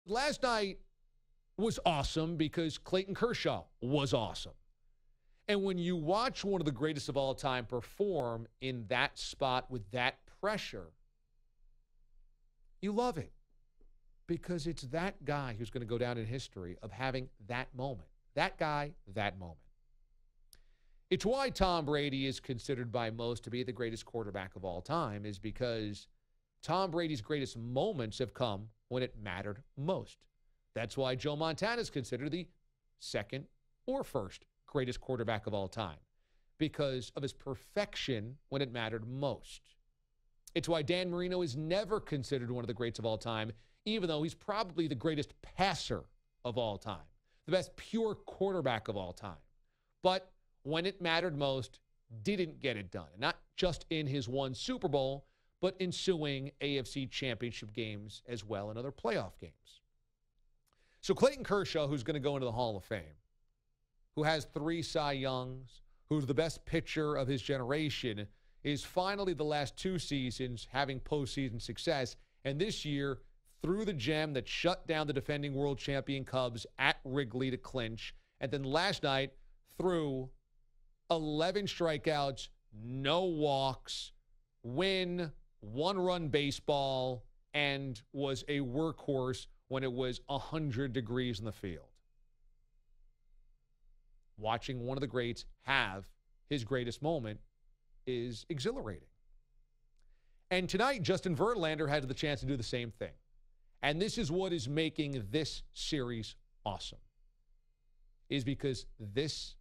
last night was awesome because Clayton Kershaw was awesome. And when you watch one of the greatest of all time perform in that spot with that pressure, you love it because it's that guy who's going to go down in history of having that moment. That guy, that moment. It's why Tom Brady is considered by most to be the greatest quarterback of all time, is because Tom Brady's greatest moments have come when it mattered most. That's why Joe Montana is considered the second or first greatest quarterback of all time, because of his perfection when it mattered most. It's why Dan Marino is never considered one of the greats of all time, even though he's probably the greatest passer of all time, the best pure quarterback of all time. But when it mattered most, didn't get it done. And not just in his one Super Bowl, but ensuing AFC championship games as well and other playoff games. So Clayton Kershaw, who's going to go into the Hall of Fame, who has 3 Cy Youngs, who's the best pitcher of his generation, is finally the last 2 seasons having postseason success. And this year, threw the gem that shut down the defending world champion Cubs at Wrigley to clinch. And then last night, threw 11 strikeouts, no walks, win, 1-run baseball, and was a workhorse when it was 100 degrees in the field. Watching one of the greats have his greatest moment is exhilarating. And tonight, Justin Verlander had the chance to do the same thing. And this is what is making this series awesome, is because this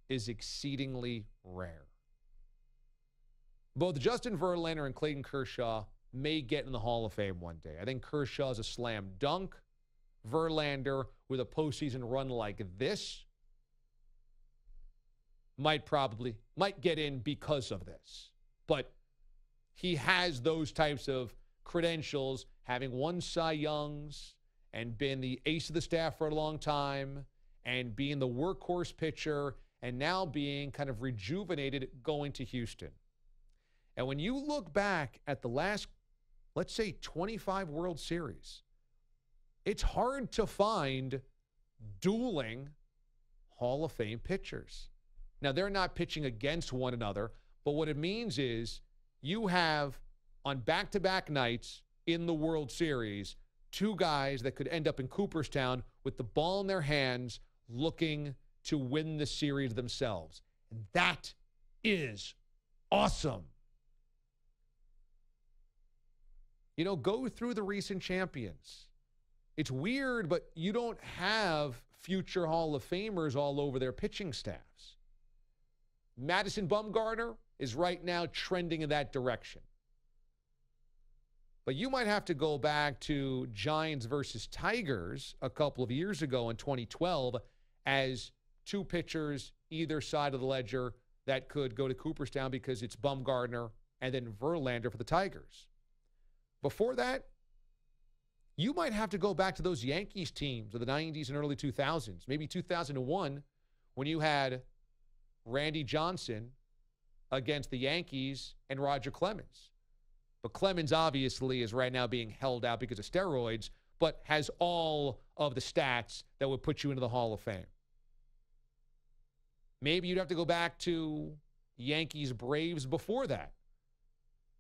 is exceedingly rare. Both Justin Verlander and Clayton Kershaw may get in the Hall of Fame one day. I think Kershaw is a slam dunk. Verlander, with a postseason run like this, might get in because of this. But he has those types of credentials, having won Cy Youngs and been the ace of the staff for a long time and being the workhorse pitcher and now being kind of rejuvenated going to Houston. And when you look back at the last, let's say, 25 World Series, it's hard to find dueling Hall of Fame pitchers. Now, they're not pitching against one another, but what it means is you have, on back-to-back nights in the World Series, 2 guys that could end up in Cooperstown with the ball in their hands looking to win the series themselves. And that is awesome. You know, go through the recent champions. It's weird, but you don't have future Hall of Famers all over their pitching staffs. Madison Bumgarner is right now trending in that direction. But you might have to go back to Giants versus Tigers a couple of years ago in 2012 as 2 pitchers either side of the ledger that could go to Cooperstown because it's Bumgarner and then Verlander for the Tigers. Before that, you might have to go back to those Yankees teams of the 90s and early 2000s, maybe 2001, when you had Randy Johnson against the Yankees and Roger Clemens. But Clemens obviously is right now being held out because of steroids, but has all of the stats that would put you into the Hall of Fame. Maybe you'd have to go back to Yankees-Braves before that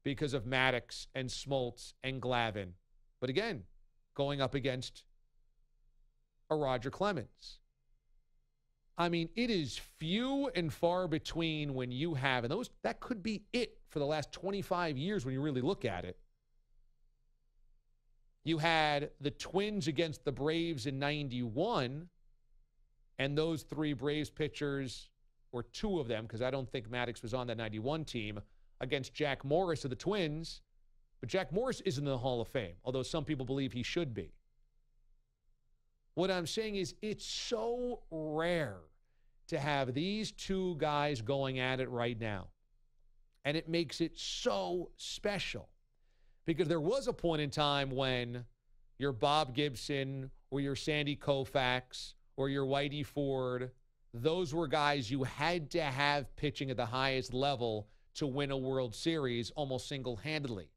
because of Maddox and Smoltz and Glavine. But again, going up against a Roger Clemens. I mean, it is few and far between when you have, and that could be it for the last 25 years when you really look at it. You had the Twins against the Braves in 91, and those 3 Braves pitchers, or 2 of them, because I don't think Maddox was on that 91 team, against Jack Morris of the Twins. But Jack Morris isn't in the Hall of Fame, although some people believe he should be. What I'm saying is it's so rare to have these 2 guys going at it right now. And it makes it so special. Because there was a point in time when your Bob Gibson or your Sandy Koufax or your Whitey Ford, those were guys you had to have pitching at the highest level to win a World Series almost single-handedly.